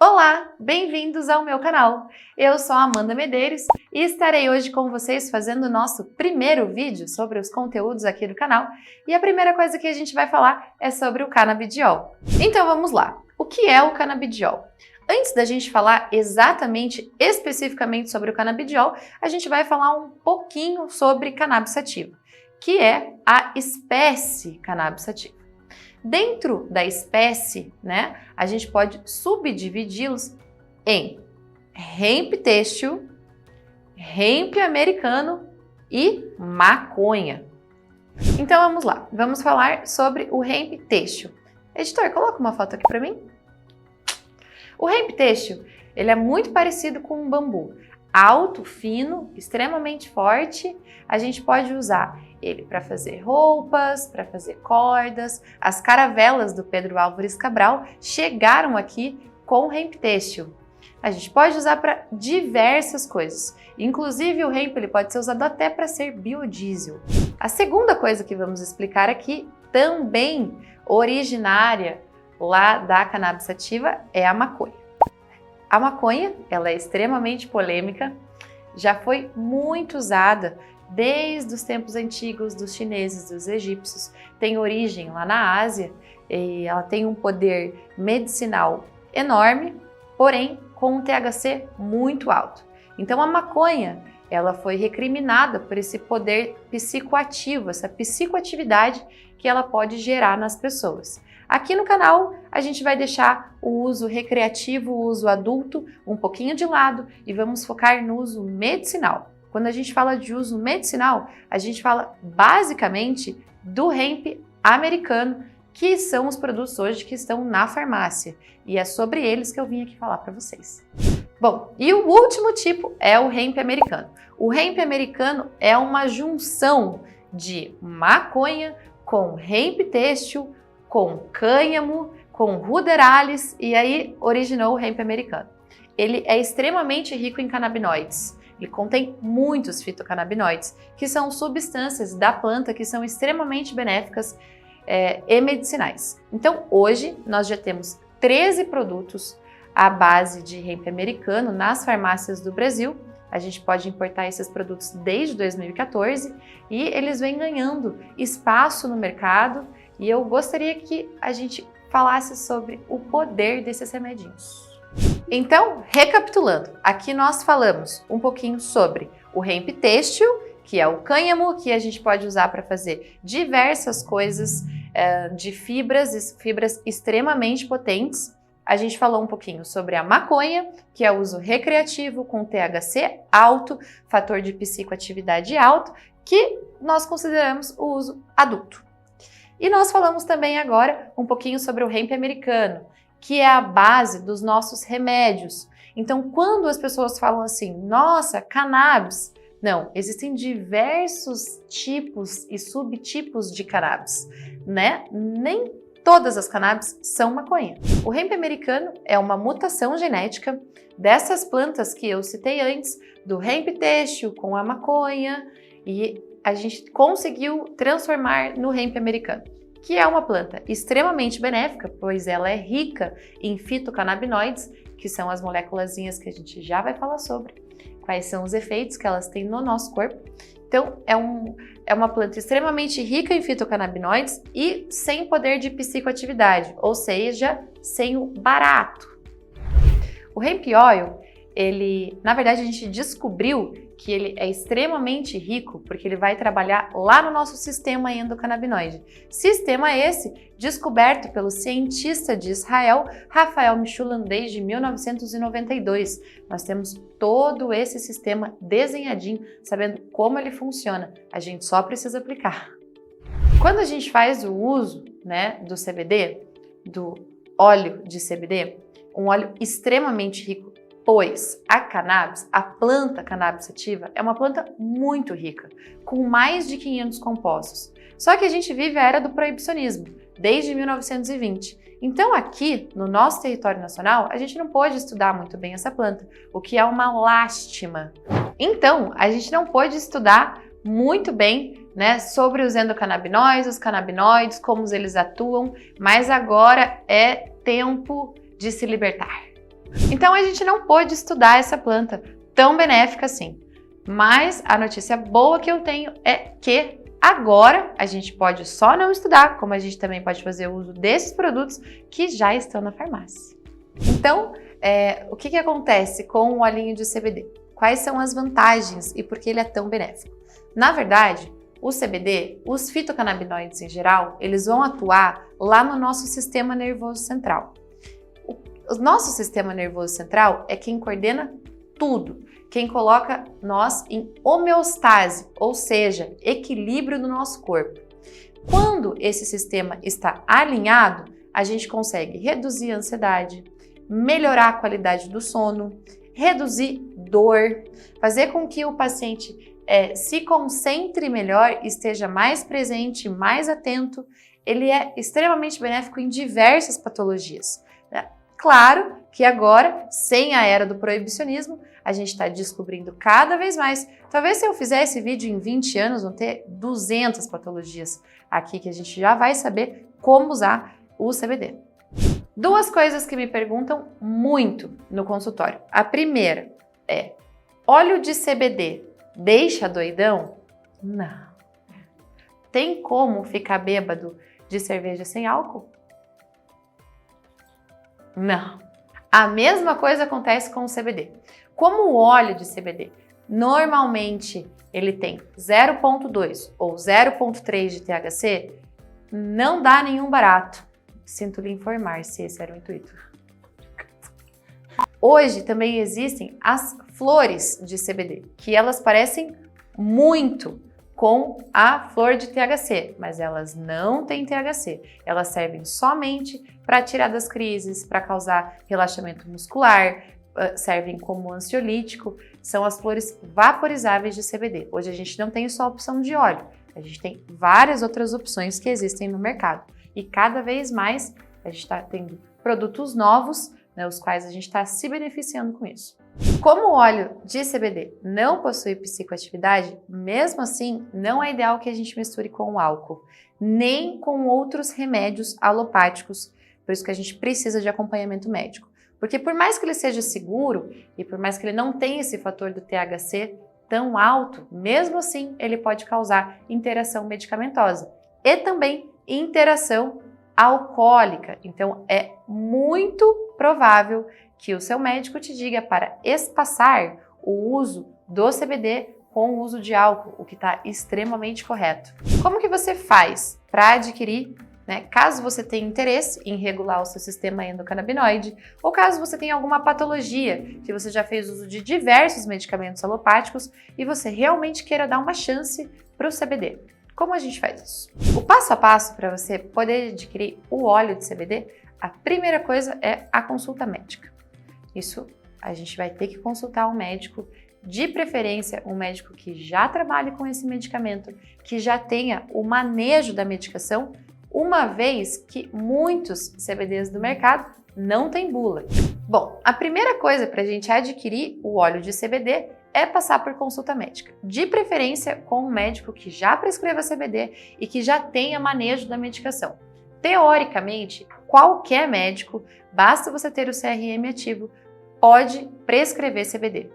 Olá, bem-vindos ao meu canal. Eu sou a Amanda Medeiros e estarei hoje com vocês fazendo o nosso primeiro vídeo sobre os conteúdos aqui do canal. E a primeira coisa que a gente vai falar é sobre o canabidiol. Então vamos lá. O que é o canabidiol? Antes da gente falar especificamente sobre o canabidiol, a gente vai falar um pouquinho sobre cannabis sativa, que é a espécie cannabis sativa. Dentro da espécie, a gente pode subdividi-los em hemp têxtil, hemp americano e maconha. Então vamos lá, vamos falar sobre o hemp têxtil. Editor, coloca uma foto aqui para mim. O hemp têxtil, ele é muito parecido com um bambu. Alto, fino, extremamente forte. A gente pode usar ele para fazer roupas, para fazer cordas. As caravelas do Pedro Álvares Cabral chegaram aqui com o hemp têxtil. A gente pode usar para diversas coisas. Inclusive o hemp ele pode ser usado até para ser biodiesel. A segunda coisa que vamos explicar aqui, também originária lá da cannabis sativa, é a maconha. A maconha, ela é extremamente polêmica, já foi muito usada desde os tempos antigos dos chineses, dos egípcios, tem origem lá na Ásia e ela tem um poder medicinal enorme, porém com um THC muito alto. Então a maconha, ela foi recriminada por esse poder psicoativo, essa psicoatividade que ela pode gerar nas pessoas. Aqui no canal a gente vai deixar o uso recreativo, o uso adulto um pouquinho de lado e vamos focar no uso medicinal. Quando a gente fala de uso medicinal, a gente fala basicamente do hemp americano, que são os produtos hoje que estão na farmácia. E é sobre eles que eu vim aqui falar para vocês. Bom, e o último tipo é o hemp americano. O hemp americano é uma junção de maconha com hemp têxtil, com cânhamo, com ruderalis e aí originou o hemp americano. Ele é extremamente rico em canabinoides. Ele contém muitos fitocannabinoides, que são substâncias da planta que são extremamente benéficas e medicinais. Então, hoje, nós já temos 13 produtos à base de hemp americano nas farmácias do Brasil. A gente pode importar esses produtos desde 2014 e eles vêm ganhando espaço no mercado e eu gostaria que a gente falasse sobre o poder desses remedinhos. Então, recapitulando, aqui nós falamos um pouquinho sobre o hemp têxtil, que é o cânhamo, que a gente pode usar para fazer diversas coisas de fibras extremamente potentes. A gente falou um pouquinho sobre a maconha, que é o uso recreativo com THC alto, fator de psicoatividade alto, que nós consideramos o uso adulto. E nós falamos também agora um pouquinho sobre o hemp americano, que é a base dos nossos remédios. Então, quando as pessoas falam assim, nossa, cannabis, não, existem diversos tipos e subtipos de cannabis, Nem todas as cannabis são maconha. O hemp americano é uma mutação genética dessas plantas que eu citei antes, do hemp têxtil com a maconha, e a gente conseguiu transformar no hemp americano, que é uma planta extremamente benéfica, pois ela é rica em fitocannabinoides, que são as moléculazinhas que a gente já vai falar sobre, quais são os efeitos que elas têm no nosso corpo. Então, é uma planta extremamente rica em fitocannabinoides e sem poder de psicoatividade, ou seja, sem o barato. O hemp oil, na verdade, a gente descobriu que ele é extremamente rico porque ele vai trabalhar lá no nosso sistema endocannabinoide. Sistema esse descoberto pelo cientista de Israel, Rafael Mechoulam, desde 1992. Nós temos todo esse sistema desenhadinho, sabendo como ele funciona. A gente só precisa aplicar. Quando a gente faz o uso, do CBD, do óleo de CBD, um óleo extremamente rico, pois a cannabis, a planta cannabis sativa, é uma planta muito rica, com mais de 500 compostos. Só que a gente vive a era do proibicionismo, desde 1920. Então aqui, no nosso território nacional, a gente não pôde estudar muito bem essa planta, o que é uma lástima. Então, a gente não pôde estudar muito bem sobre os endocannabinoides, os canabinoides, como eles atuam, mas agora é tempo de se libertar. Então a gente não pôde estudar essa planta tão benéfica assim. Mas a notícia boa que eu tenho é que agora a gente pode só não estudar, como a gente também pode fazer uso desses produtos que já estão na farmácia. Então, o que acontece com o olhinho de CBD? Quais são as vantagens e por que ele é tão benéfico? Na verdade, o CBD, os fitocannabinoides em geral, eles vão atuar lá no nosso sistema nervoso central. O nosso sistema nervoso central é quem coordena tudo, quem coloca nós em homeostase, ou seja, equilíbrio do nosso corpo. Quando esse sistema está alinhado, a gente consegue reduzir a ansiedade, melhorar a qualidade do sono, reduzir dor, fazer com que o paciente se concentre melhor, esteja mais presente, mais atento. Ele é extremamente benéfico em diversas patologias. Claro que agora, sem a era do proibicionismo, a gente está descobrindo cada vez mais. Talvez se eu fizer esse vídeo em 20 anos, vão ter 200 patologias aqui que a gente já vai saber como usar o CBD. Duas coisas que me perguntam muito no consultório. A primeira é: óleo de CBD deixa doidão? Não. Tem como ficar bêbado de cerveja sem álcool? Não. A mesma coisa acontece com o CBD. Como o óleo de CBD, normalmente ele tem 0,2 ou 0,3 de THC, não dá nenhum barato. Sinto lhe informar se esse era o intuito. Hoje também existem as flores de CBD, que elas parecem muito com a flor de THC, mas elas não têm THC. Elas servem somente para tirar das crises, para causar relaxamento muscular, servem como ansiolítico, são as flores vaporizáveis de CBD. Hoje a gente não tem só a opção de óleo, a gente tem várias outras opções que existem no mercado. E cada vez mais a gente está tendo produtos novos, né, os quais a gente está se beneficiando com isso. Como o óleo de CBD não possui psicoatividade, mesmo assim, não é ideal que a gente misture com o álcool, nem com outros remédios alopáticos, por isso que a gente precisa de acompanhamento médico. Porque por mais que ele seja seguro e por mais que ele não tenha esse fator do THC tão alto, mesmo assim ele pode causar interação medicamentosa e também interação alcoólica. Então é muito provável que o seu médico te diga para espaçar o uso do CBD com o uso de álcool, o que está extremamente correto. Como que você faz para adquirir, caso você tenha interesse em regular o seu sistema endocannabinoide, ou caso você tenha alguma patologia, que você já fez uso de diversos medicamentos alopáticos e você realmente queira dar uma chance para o CBD? Como a gente faz isso? O passo a passo para você poder adquirir o óleo de CBD, a primeira coisa é a consulta médica. Isso a gente vai ter que consultar um médico, de preferência um médico que já trabalhe com esse medicamento, que já tenha o manejo da medicação, uma vez que muitos CBDs do mercado não têm bula. Bom, a primeira coisa para a gente adquirir o óleo de CBD é passar por consulta médica, de preferência com um médico que já prescreva CBD e que já tenha manejo da medicação. Teoricamente, qualquer médico, basta você ter o CRM ativo, pode prescrever CBD.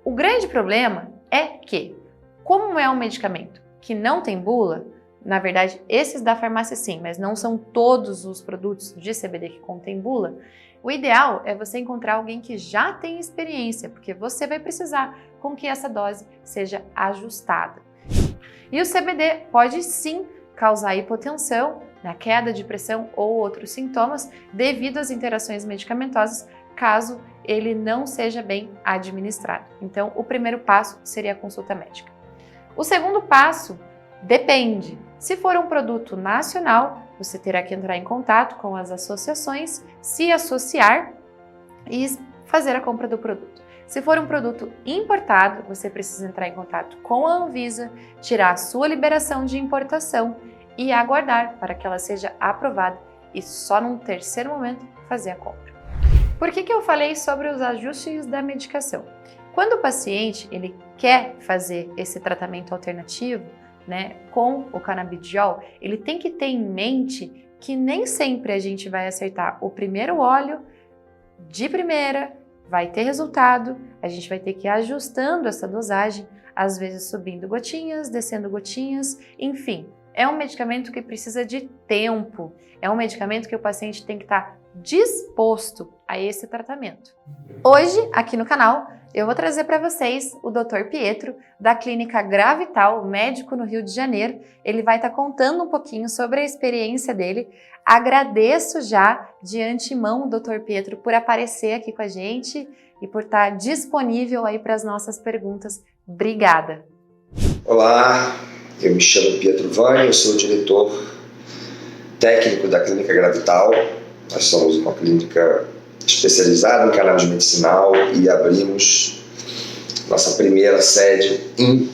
O grande problema é que, como é um medicamento que não tem bula, na verdade, esses da farmácia sim, mas não são todos os produtos de CBD que contêm bula, o ideal é você encontrar alguém que já tem experiência, porque você vai precisar com que essa dose seja ajustada. E o CBD pode sim causar hipotensão, queda de pressão ou outros sintomas devido às interações medicamentosas, caso ele não seja bem administrado. Então, o primeiro passo seria a consulta médica. O segundo passo depende. Se for um produto nacional, você terá que entrar em contato com as associações, se associar e fazer a compra do produto. Se for um produto importado, você precisa entrar em contato com a Anvisa, tirar a sua liberação de importação e aguardar para que ela seja aprovada e só num terceiro momento fazer a compra. Por que eu falei sobre os ajustes da medicação? Quando o paciente ele quer fazer esse tratamento alternativo, com o canabidiol, ele tem que ter em mente que nem sempre a gente vai acertar o primeiro óleo de primeira, vai ter resultado, a gente vai ter que ir ajustando essa dosagem, às vezes subindo gotinhas, descendo gotinhas, enfim. É um medicamento que precisa de tempo, é um medicamento que o paciente tem que estar disposto a esse tratamento. Hoje, aqui no canal, eu vou trazer para vocês o Dr. Pietro, da Clínica Gravital, médico no Rio de Janeiro. Ele vai estar contando um pouquinho sobre a experiência dele. Agradeço já de antemão o Dr. Pietro por aparecer aqui com a gente e por estar disponível aí para as nossas perguntas. Obrigada! Olá, eu me chamo Pietro Vani, eu sou o diretor técnico da Clínica Gravital. Nós somos uma clínica especializada em cannabis medicinal e abrimos nossa primeira sede em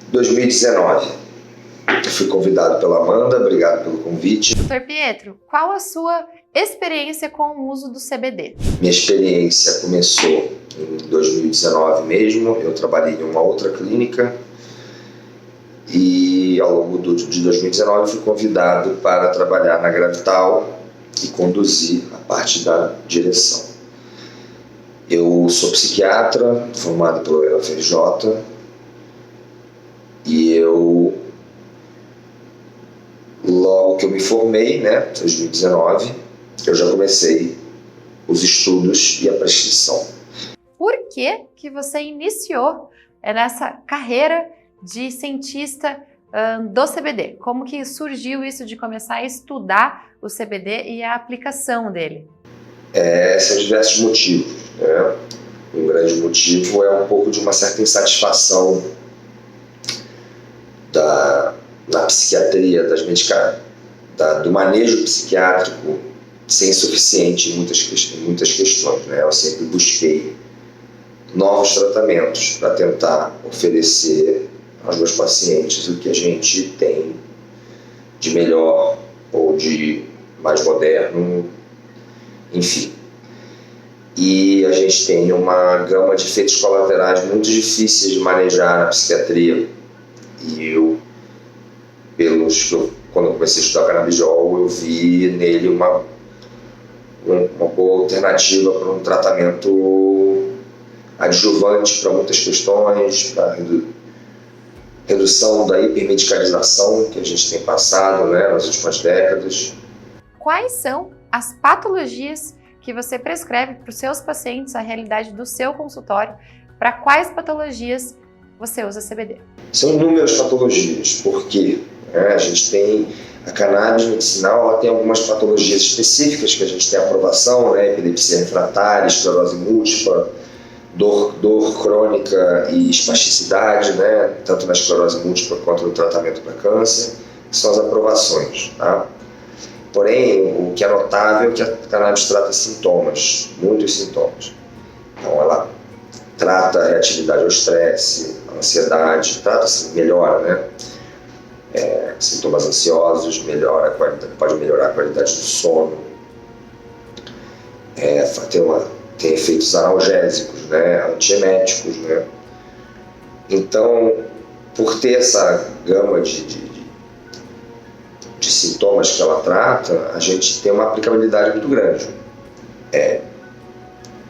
2019. Eu fui convidado pela Amanda, obrigado pelo convite. Dr. Pietro, qual a sua experiência com o uso do CBD? Minha experiência começou em 2019 mesmo, eu trabalhei em uma outra clínica e ao longo de 2019 fui convidado para trabalhar na Gravital e conduzir a parte da direção. Eu sou psiquiatra, formado pelo UFRJ, e logo que eu me formei, né, em 2019, eu já comecei os estudos e a prescrição. Por que você iniciou nessa carreira de cientista do CBD? Como que surgiu isso de começar a estudar o CBD e a aplicação dele? São diversos motivos, né? Um grande motivo é um pouco de uma certa insatisfação na psiquiatria, do manejo psiquiátrico ser insuficiente em muitas questões, né? Eu sempre busquei novos tratamentos para tentar oferecer aos meus pacientes o que a gente tem de melhor ou de mais moderno, enfim. E a gente tem uma gama de efeitos colaterais muito difíceis de manejar na psiquiatria. E quando eu comecei a estudar canabidiol, eu vi nele uma boa alternativa para um tratamento adjuvante para muitas questões, para redução da hipermedicalização que a gente tem passado, né, nas últimas décadas. Quais são as patologias que você prescreve para os seus pacientes, a realidade do seu consultório? Para quais patologias você usa CBD? São inúmeras patologias, porque a gente tem a cannabis medicinal, ela tem algumas patologias específicas que a gente tem aprovação, né, epilepsia refratária, esclerose múltipla, dor crônica e espasticidade, né, tanto na esclerose múltipla quanto no tratamento para câncer, que são as aprovações. Tá? Porém, o que é notável é que a cannabis trata sintomas, muitos sintomas. Então, ela trata a reatividade ao estresse, a ansiedade, melhora, né? Sintomas ansiosos, pode melhorar a qualidade do sono, tem efeitos analgésicos, né? Antieméticos, né? Então, por ter essa gama de sintomas que ela trata, a gente tem uma aplicabilidade muito grande.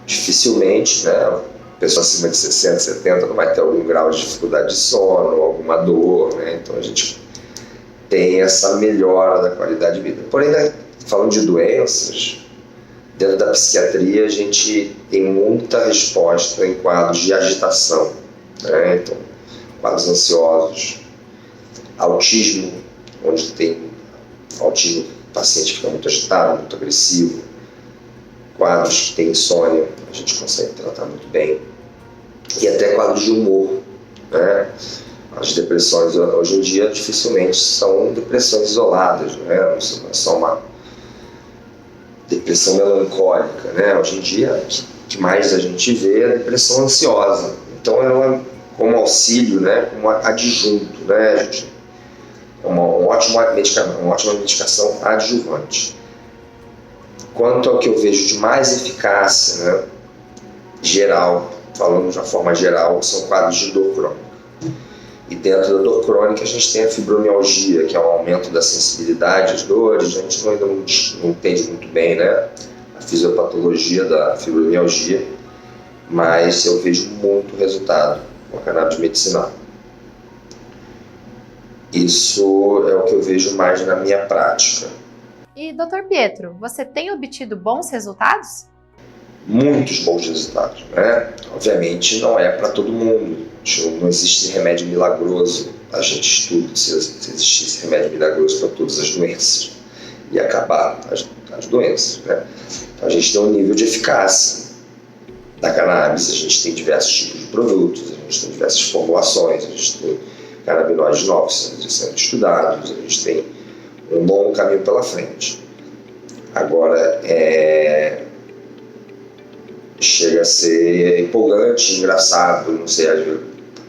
Dificilmente, né, a pessoa acima de 60, 70 não vai ter algum grau de dificuldade de sono, alguma dor, né? Então a gente tem essa melhora da qualidade de vida. Porém, né, falando de doenças, dentro da psiquiatria a gente tem muita resposta em quadros de agitação, né? Então, quadros ansiosos, autismo, onde tem autismo, o paciente fica muito agitado, muito agressivo, quadros que tem insônia, a gente consegue tratar muito bem, e até quadros de humor, né? As depressões hoje em dia dificilmente são depressões isoladas, né? Não são uma depressão melancólica, né? Hoje em dia, o que mais a gente vê é a depressão ansiosa. Então, ela, como auxílio, né? Como adjunto, né? A gente, uma ótima medicação adjuvante. Quanto ao que eu vejo de mais eficácia, né? Geral, falando de uma forma geral, são quadros de dor crônica. E dentro da dor crônica a gente tem a fibromialgia, que é um aumento da sensibilidade às dores. A gente ainda não entende muito bem, né, a fisiopatologia da fibromialgia, mas eu vejo muito resultado com a cannabis medicinal. Isso é o que eu vejo mais na minha prática. E, Dr. Pietro, você tem obtido bons resultados? Muitos bons resultados, né? Obviamente não é para todo mundo, não existe remédio milagroso. A gente estuda se existisse remédio milagroso para todas as doenças e acabar as doenças, né? Então a gente tem um nível de eficácia da cannabis, a gente tem diversos tipos de produtos, a gente tem diversas formulações, a gente tem canabinoides novos sendo estudados, a gente tem um longo caminho pela frente. Agora, chega a ser empolgante, engraçado, não sei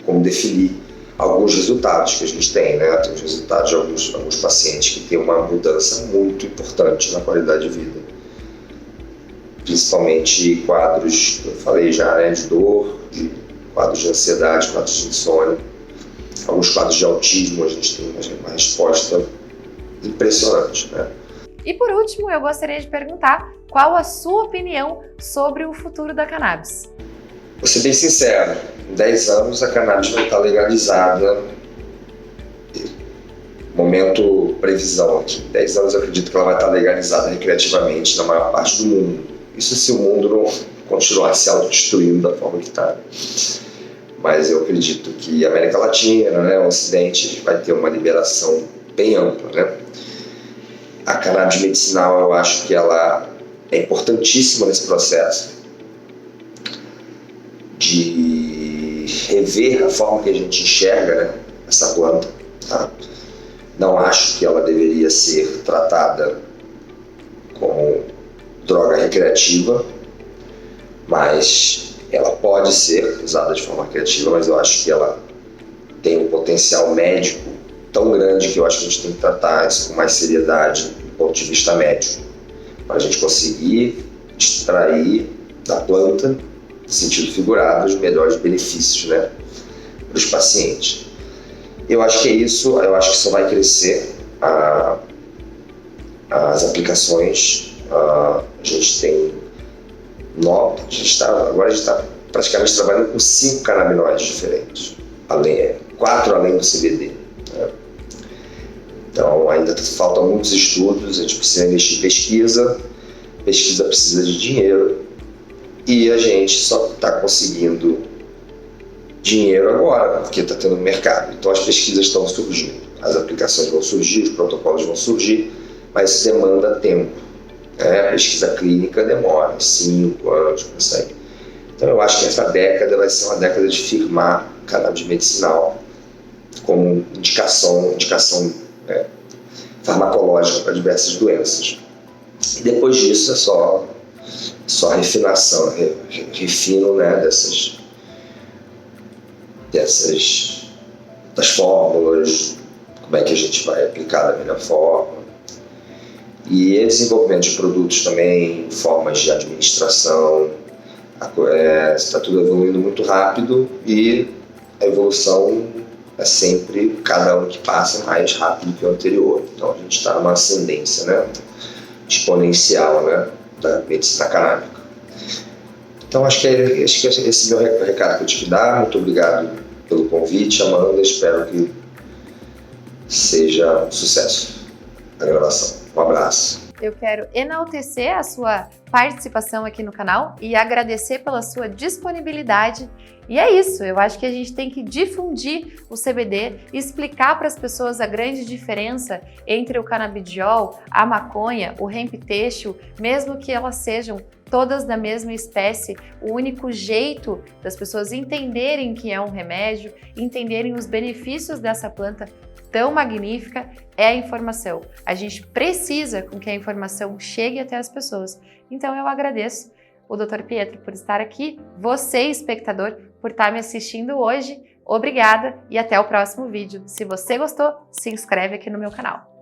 como definir alguns resultados que a gente tem, né? Tem os resultados de alguns pacientes que têm uma mudança muito importante na qualidade de vida. Principalmente quadros, eu falei já, né, de dor, de quadros de ansiedade, quadros de insônia. Alguns quadros de autismo, a gente tem uma resposta impressionante, né? E por último, eu gostaria de perguntar qual a sua opinião sobre o futuro da cannabis. Vou ser bem sincero, em 10 anos a cannabis vai estar legalizada. Momento previsão aqui, em 10 anos eu acredito que ela vai estar legalizada recreativamente na maior parte do mundo. Isso se o mundo não continuar se autodestruindo da forma que está. Mas eu acredito que a América Latina, né, o Ocidente, vai ter uma liberação bem ampla, né? A cannabis medicinal, eu acho que ela é importantíssima nesse processo de rever a forma que a gente enxerga, né, essa planta. Tá? Não acho que ela deveria ser tratada como droga recreativa, mas ela pode ser usada de forma recreativa, mas eu acho que ela tem um potencial médico tão grande que eu acho que a gente tem que tratar isso com mais seriedade do ponto de vista médico, para a gente conseguir extrair da planta, no sentido figurado, os melhores benefícios, né, para os pacientes. Eu acho que é isso, eu acho que só vai crescer as aplicações. A gente tem agora a gente está praticamente trabalhando com 5 canabinoides diferentes, 4 além do CBD. Né? Então ainda faltam muitos estudos, a gente precisa investir em pesquisa precisa de dinheiro e a gente só está conseguindo dinheiro agora, porque está tendo mercado. Então as pesquisas estão surgindo, as aplicações vão surgir, os protocolos vão surgir, mas isso demanda tempo. A pesquisa clínica demora 5 anos para sair. Então eu acho que essa década vai ser uma década de firmar cannabis medicinal como indicação farmacológica para diversas doenças. E depois disso é só refinação, refino, né, das fórmulas, como é que a gente vai aplicar da melhor forma. E desenvolvimento de produtos também, formas de administração, está tudo evoluindo muito rápido e a evolução é sempre, cada ano que passa, mais rápido que o anterior. Então a gente está numa ascendência, né, exponencial, né, da medicina canábica. Então acho que esse é o meu recado que eu te dar. Muito obrigado pelo convite, Amanda. Espero que seja um sucesso a gravação. Um abraço. Eu quero enaltecer a sua participação aqui no canal e agradecer pela sua disponibilidade. E é isso, eu acho que a gente tem que difundir o CBD e explicar para as pessoas a grande diferença entre o canabidiol, a maconha, o hemp têxtil, mesmo que elas sejam todas da mesma espécie. O único jeito das pessoas entenderem que é um remédio, entenderem os benefícios dessa planta tão magnífica é a informação. A gente precisa com que a informação chegue até as pessoas. Então eu agradeço o Dr. Pietro por estar aqui, você, espectador, por estar me assistindo hoje. Obrigada e até o próximo vídeo. Se você gostou, se inscreve aqui no meu canal.